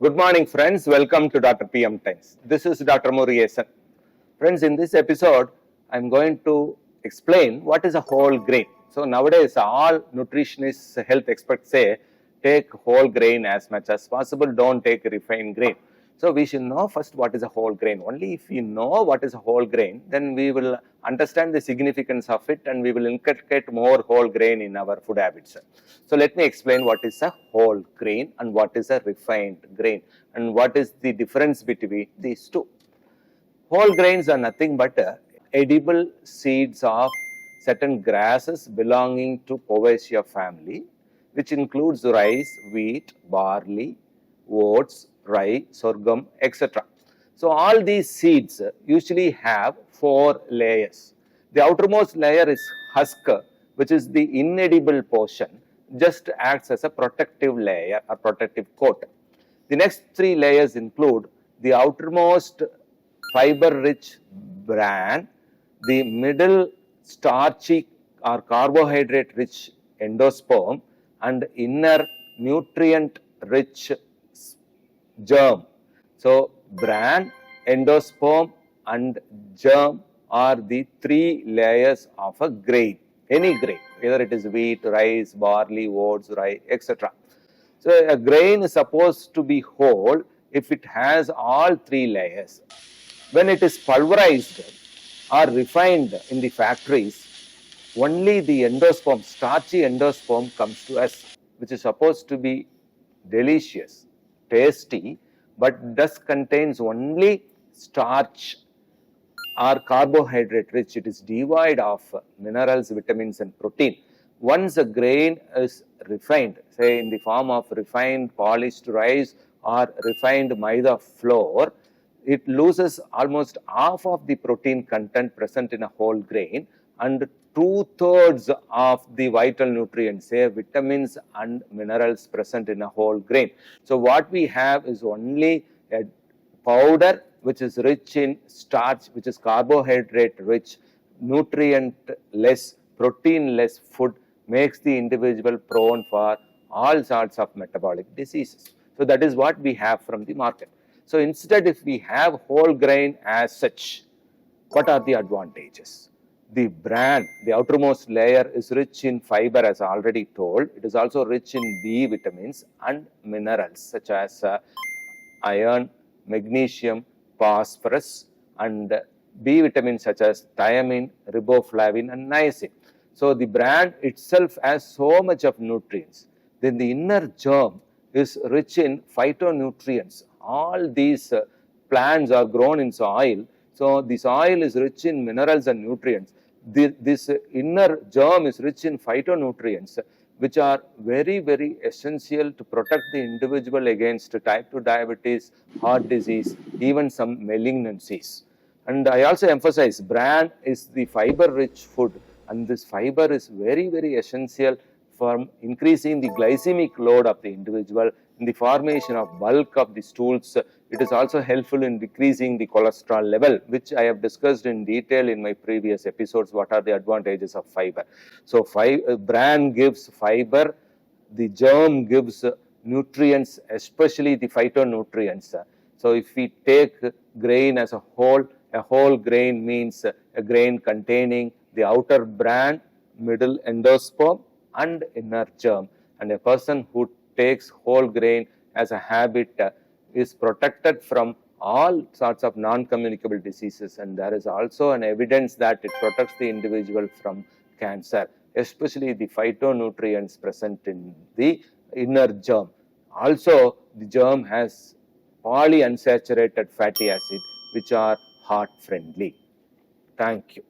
Good morning, friends. Welcome to Dr. PM Times. This is Dr. Murugesan. Friends, in this episode, I'm going to explain what is a whole grain. So nowadays, all nutritionists, health experts say, take whole grain as much as possible. Don't take refined grain. So we should know first what is a whole grain. Only if we know what is a whole grain, then we will understand the significance of it and we will inculcate more whole grain in our food habits. So let me explain what is a whole grain and what is a refined grain and what is the difference between these two. Whole grains are nothing but edible seeds of certain grasses belonging to Poaceae family, which includes rice, wheat, barley, oats, rye, sorghum, etc. So all these seeds usually have 4 layers. The outermost layer is husk, which is the inedible portion, just acts as a protective layer or protective coat. The next 3 layers include the outermost fiber-rich bran, the middle starchy or carbohydrate-rich endosperm, and inner nutrient-rich germ. So, bran, endosperm, and germ are the 3 layers of a grain, any grain, whether it is wheat, rice, barley, oats, rye, etc. So, a grain is supposed to be whole if it has all 3 layers. When it is pulverized or refined in the factories, only the endosperm, starchy endosperm comes to us, which is supposed to be delicious, tasty, but thus contains only starch or carbohydrate rich. It is devoid of minerals, vitamins and protein. Once a grain is refined, say in the form of refined polished rice or refined maida flour, it loses almost half of the protein content present in a whole grain and 2/3 of the vital nutrients, say vitamins and minerals present in a whole grain. So what we have is only a powder which is rich in starch, which is carbohydrate rich, nutrient less, protein less food, makes the individual prone for all sorts of metabolic diseases. So that is what we have from the market. So instead, if we have whole grain as such, what are the advantages? The bran, the outermost layer, is rich in fiber, as already told. It is also rich in B vitamins and minerals such as iron, magnesium, phosphorus, and B vitamins such as thiamine, riboflavin, and niacin. So the bran itself has so much of nutrients. Then the inner germ is rich in phytonutrients. All these plants are grown in soil, so the soil is rich in minerals and nutrients. This inner germ is rich in phytonutrients, which are very, very essential to protect the individual against type 2 diabetes, heart disease, even some malignancies. And I also emphasize, bran is the fiber-rich food, and this fiber is very, very essential for increasing the glycemic load of the individual, in the formation of bulk of the stools. It is also helpful in decreasing the cholesterol level, which I have discussed in detail in my previous episodes. What are the advantages of fiber? So bran gives fiber, the germ gives nutrients, especially the phytonutrients. So if we take grain as a whole grain means a grain containing the outer bran, middle endosperm, and inner germ. And a person who takes whole grain as a habit is protected from all sorts of non-communicable diseases, and there is also an evidence that it protects the individual from cancer, especially the phytonutrients present in the inner germ. Also, the germ has polyunsaturated fatty acid, which are heart friendly. Thank you.